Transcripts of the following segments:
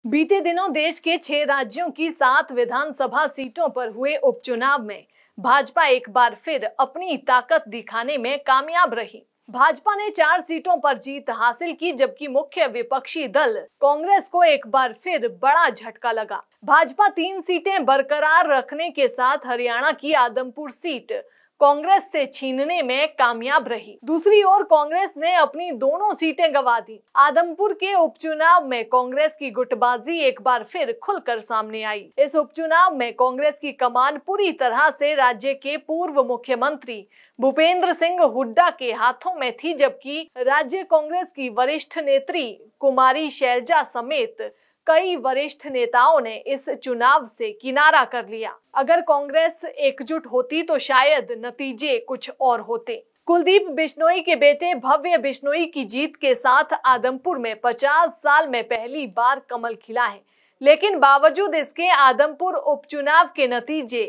बीते दिनों देश के 6 राज्यों की 7 विधानसभा सीटों पर हुए उपचुनाव में भाजपा एक बार फिर अपनी ताकत दिखाने में कामयाब रही। भाजपा ने 4 सीटों पर जीत हासिल की, जबकि मुख्य विपक्षी दल कांग्रेस को एक बार फिर बड़ा झटका लगा। भाजपा 3 सीटें बरकरार रखने के साथ हरियाणा की आदमपुर सीट कांग्रेस से छीनने में कामयाब रही। दूसरी ओर कांग्रेस ने अपनी दोनों सीटें गंवा दी। आदमपुर के उपचुनाव में कांग्रेस की गुटबाजी एक बार फिर खुलकर सामने आई। इस उपचुनाव में कांग्रेस की कमान पूरी तरह से राज्य के पूर्व मुख्यमंत्री भूपेंद्र सिंह हुड्डा के हाथों में थी, जबकि राज्य कांग्रेस की वरिष्ठ नेत्री कुमारी शैलजा समेत कई वरिष्ठ नेताओं ने इस चुनाव से किनारा कर लिया। अगर कांग्रेस एकजुट होती तो शायद नतीजे कुछ और होते। कुलदीप बिश्नोई के बेटे भव्य बिश्नोई की जीत के साथ आदमपुर में 50 साल में पहली बार कमल खिला है, लेकिन बावजूद इसके आदमपुर उपचुनाव के नतीजे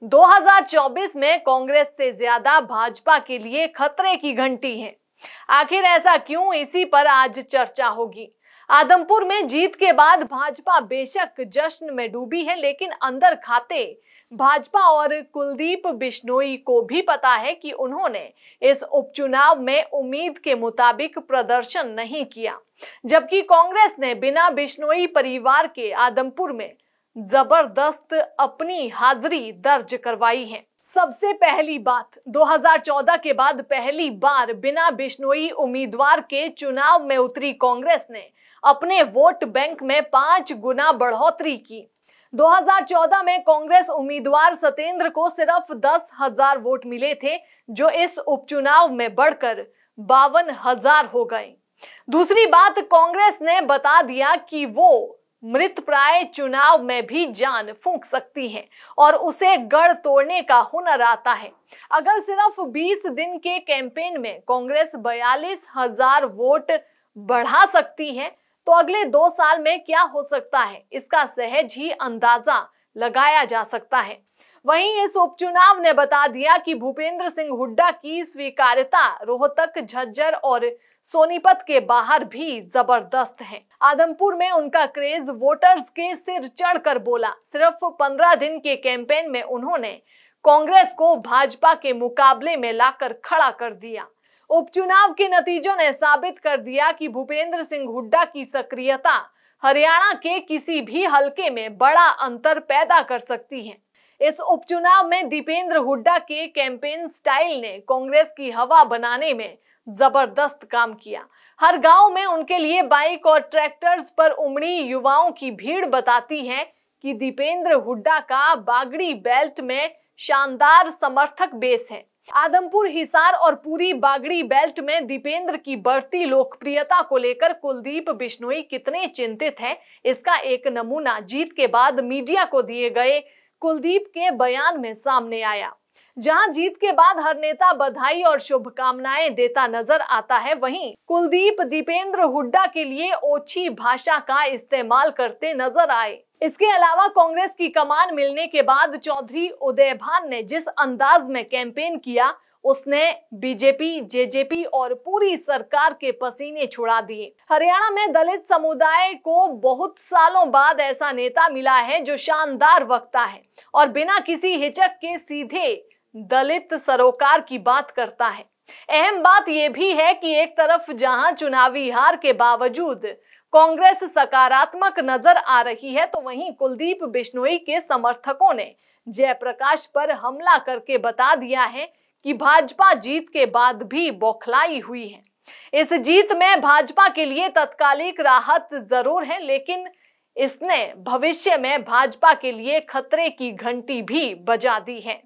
2024 में कांग्रेस से ज्यादा भाजपा के लिए खतरे की घंटी हैं। आखिर ऐसा क्यों, इसी पर आज चर्चा होगी। आदमपुर में जीत के बाद भाजपा बेशक जश्न में डूबी है, लेकिन अंदर खाते भाजपा और कुलदीप बिश्नोई को भी पता है कि उन्होंने इस उपचुनाव में उम्मीद के मुताबिक प्रदर्शन नहीं किया, जबकि कांग्रेस ने बिना बिश्नोई परिवार के आदमपुर में जबरदस्त अपनी हाजिरी दर्ज करवाई है। सबसे पहली बात, 2014 के बाद पहली बार बिना बिश्नोई उम्मीदवार के चुनाव में उतरी कांग्रेस ने अपने वोट बैंक में 5 गुना बढ़ोतरी की। 2014 में कांग्रेस उम्मीदवार सतेंद्र को सिर्फ 10,000 वोट मिले थे, जो इस उपचुनाव में बढ़कर 52,000 हो गए। दूसरी बात, कांग्रेस ने बता दिया कि वो मृतप्राय चुनाव में भी जान फूंक सकती है और उसे गढ़ तोड़ने का हुनर आता है। अगर सिर्फ 20 दिन के कैंपेन में कांग्रेस 42,000 वोट बढ़ा सकती है, तो अगले 2 साल में क्या हो सकता है, इसका सहज ही अंदाजा लगाया जा सकता है। वहीं इस उपचुनाव ने बता दिया कि भूपेंद्र सिंह हुड्डा की स्वीकार्यता रोहतक, झज्जर और सोनीपत के बाहर भी जबरदस्त है। आदमपुर में उनका क्रेज वोटर्स के सिर चढ़कर बोला। सिर्फ 15 दिन के कैंपेन में उन्होंने कांग्रेस को भाजपा के मुकाबले में लाकर खड़ा कर दिया। उपचुनाव के नतीजों ने साबित कर दिया कि भूपेंद्र सिंह हुड्डा की सक्रियता हरियाणा के किसी भी हलके में बड़ा अंतर पैदा कर सकती है। इस उपचुनाव में दीपेंद्र हुड्डा के कैंपेन स्टाइल ने कांग्रेस की हवा बनाने में जबरदस्त काम किया। हर गांव में उनके लिए बाइक और ट्रैक्टर्स पर उमड़ी युवाओं की भीड़ बताती है कि दीपेंद्र हुड्डा का बागड़ी बेल्ट में शानदार समर्थक बेस है। आदमपुर, हिसार और पूरी बागड़ी बेल्ट में दीपेंद्र की बढ़ती लोकप्रियता को लेकर कुलदीप बिश्नोई कितने चिंतित हैं, इसका एक नमूना जीत के बाद मीडिया को दिए गए कुलदीप के बयान में सामने आया। जहां जीत के बाद हर नेता बधाई और शुभकामनाएं देता नजर आता है, वहीं कुलदीप दीपेंद्र हुड्डा के लिए ओछी भाषा का इस्तेमाल करते नजर आए। इसके अलावा कांग्रेस की कमान मिलने के बाद चौधरी उदयभान ने जिस अंदाज में कैंपेन किया, उसने बीजेपी, जेजेपी और पूरी सरकार के पसीने छुड़ा दिए। हरियाणा में दलित समुदाय को बहुत सालों बाद ऐसा नेता मिला है जो शानदार वक्ता है और बिना किसी हिचक के सीधे दलित सरोकार की बात करता है। अहम बात यह भी है कि एक तरफ जहां चुनावी हार के बावजूद कांग्रेस सकारात्मक नजर आ रही है, तो वहीं कुलदीप बिश्नोई के समर्थकों ने जयप्रकाश पर हमला करके बता दिया है कि भाजपा जीत के बाद भी बौखलाई हुई है। इस जीत में भाजपा के लिए तत्कालिक राहत जरूर है, लेकिन इसने भविष्य में भाजपा के लिए खतरे की घंटी भी बजा दी है।